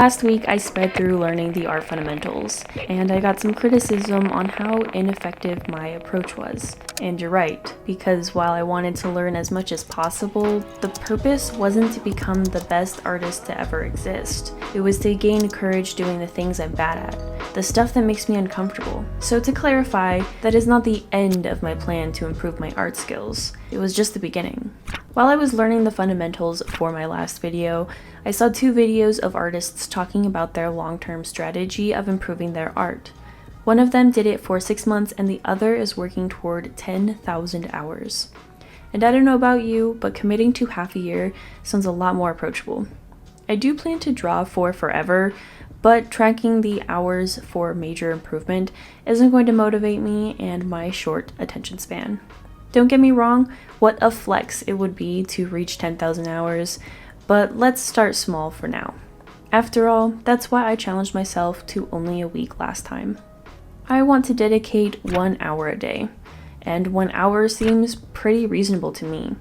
Last week, I sped through learning the art fundamentals, and I got some criticism on how ineffective my approach was. And you're right, because while I wanted to learn as much as possible, the purpose wasn't to become the best artist to ever exist. It was to gain courage doing the things I'm bad at, the stuff that makes me uncomfortable. So to clarify, that is not the end of my plan to improve my art skills. It was just the beginning. While I was learning the fundamentals for my last video, I saw 2 videos of artists talking about their long-term strategy of improving their art. One of them did it for 6 months and the other is working toward 10,000 hours. And I don't know about you, but committing to half a year sounds a lot more approachable. I do plan to draw for forever, but tracking the hours for major improvement isn't going to motivate me and my short attention span. Don't get me wrong, what a flex it would be to reach 10,000 hours, but let's start small for now. After all, that's why I challenged myself to only a week last time. I want to dedicate 1 hour a day, and 1 hour seems pretty reasonable to me,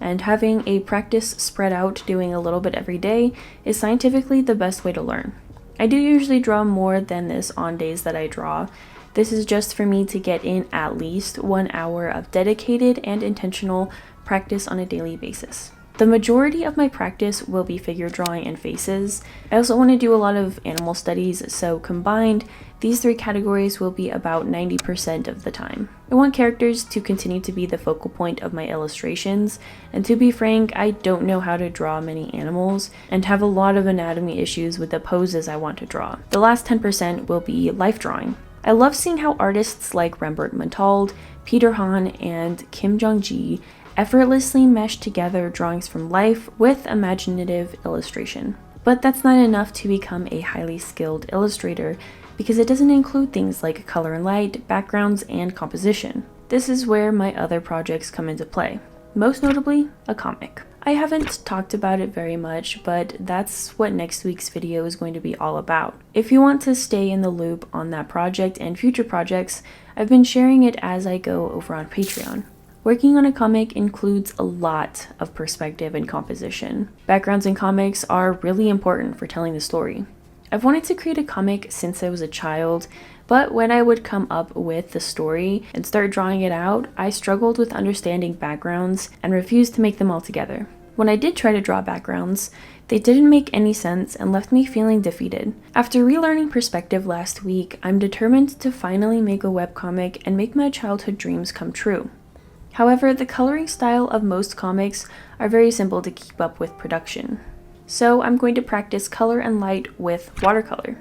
and having a practice spread out doing a little bit every day is scientifically the best way to learn. I do usually draw more than this on days that I draw. This is just for me to get in at least 1 hour of dedicated and intentional practice on a daily basis. The majority of my practice will be figure drawing and faces. I also want to do a lot of animal studies, so combined, these 3 categories will be about 90% of the time. I want characters to continue to be the focal point of my illustrations, and to be frank, I don't know how to draw many animals, and have a lot of anatomy issues with the poses I want to draw. The last 10% will be life drawing. I love seeing how artists like Rembert Montalde, Peter Han, and Kim Jong-ji effortlessly mesh together drawings from life with imaginative illustration. But that's not enough to become a highly skilled illustrator, because it doesn't include things like color and light, backgrounds, and composition. This is where my other projects come into play, most notably a comic. I haven't talked about it very much, but that's what next week's video is going to be all about. If you want to stay in the loop on that project and future projects, I've been sharing it as I go over on Patreon. Working on a comic includes a lot of perspective and composition. Backgrounds in comics are really important for telling the story. I've wanted to create a comic since I was a child, but when I would come up with the story and start drawing it out, I struggled with understanding backgrounds and refused to make them all together. When I did try to draw backgrounds, they didn't make any sense and left me feeling defeated. After relearning perspective last week, I'm determined to finally make a webcomic and make my childhood dreams come true. However, the coloring style of most comics are very simple to keep up with production. So I'm going to practice color and light with watercolor.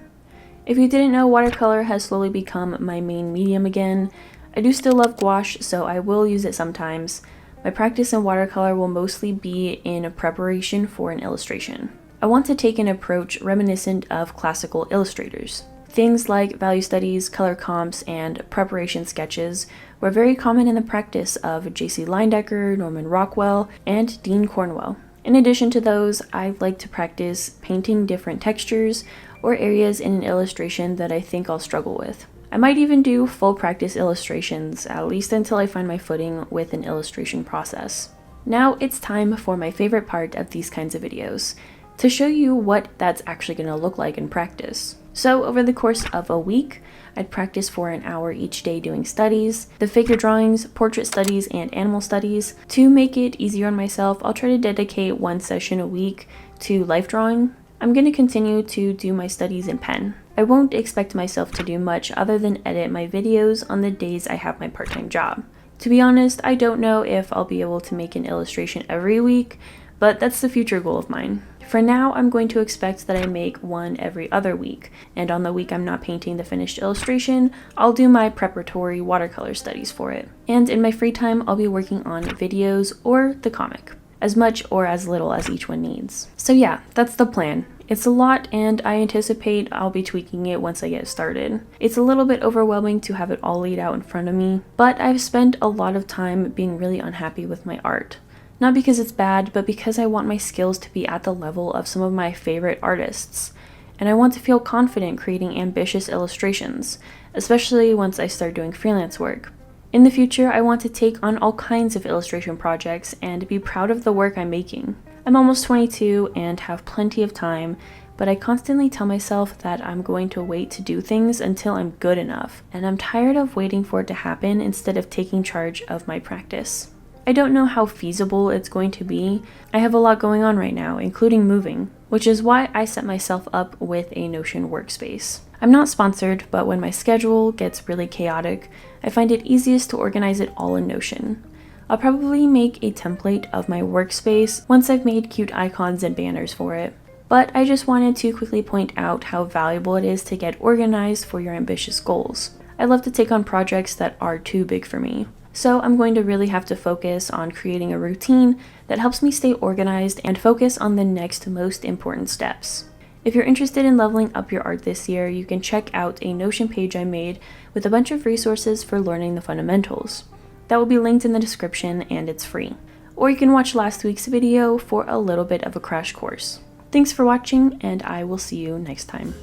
If you didn't know, watercolor has slowly become my main medium again. I do still love gouache, so I will use it sometimes. My practice in watercolor will mostly be in preparation for an illustration. I want to take an approach reminiscent of classical illustrators. Things like value studies, color comps, and preparation sketches were very common in the practice of J.C. Leyendecker, Norman Rockwell, and Dean Cornwell. In addition to those, I like to practice painting different textures or areas in an illustration that I think I'll struggle with. I might even do full practice illustrations, at least until I find my footing with an illustration process. Now it's time for my favorite part of these kinds of videos, to show you what that's actually going to look like in practice. So over the course of a week, I'd practice for an hour each day doing studies, the figure drawings, portrait studies, and animal studies. To make it easier on myself, I'll try to dedicate 1 session a week to life drawing. I'm going to continue to do my studies in pen. I won't expect myself to do much other than edit my videos on the days I have my part-time job. To be honest, I don't know if I'll be able to make an illustration every week, but that's the future goal of mine. For now, I'm going to expect that I make one every other week, and on the week I'm not painting the finished illustration, I'll do my preparatory watercolor studies for it. And in my free time, I'll be working on videos or the comic, as much or as little as each one needs. So yeah, that's the plan. It's a lot, and I anticipate I'll be tweaking it once I get started. It's a little bit overwhelming to have it all laid out in front of me, but I've spent a lot of time being really unhappy with my art. Not because it's bad, but because I want my skills to be at the level of some of my favorite artists. And I want to feel confident creating ambitious illustrations, especially once I start doing freelance work. In the future, I want to take on all kinds of illustration projects and be proud of the work I'm making. I'm almost 22 and have plenty of time, but I constantly tell myself that I'm going to wait to do things until I'm good enough, and I'm tired of waiting for it to happen instead of taking charge of my practice. I don't know how feasible it's going to be. I have a lot going on right now, including moving, which is why I set myself up with a Notion workspace. I'm not sponsored, but when my schedule gets really chaotic, I find it easiest to organize it all in Notion. I'll probably make a template of my workspace once I've made cute icons and banners for it. But I just wanted to quickly point out how valuable it is to get organized for your ambitious goals. I love to take on projects that are too big for me. So I'm going to really have to focus on creating a routine that helps me stay organized and focus on the next most important steps. If you're interested in leveling up your art this year, you can check out a Notion page I made with a bunch of resources for learning the fundamentals. That will be linked in the description and it's free. Or you can watch last week's video for a little bit of a crash course. Thanks for watching and I will see you next time.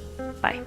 Bye.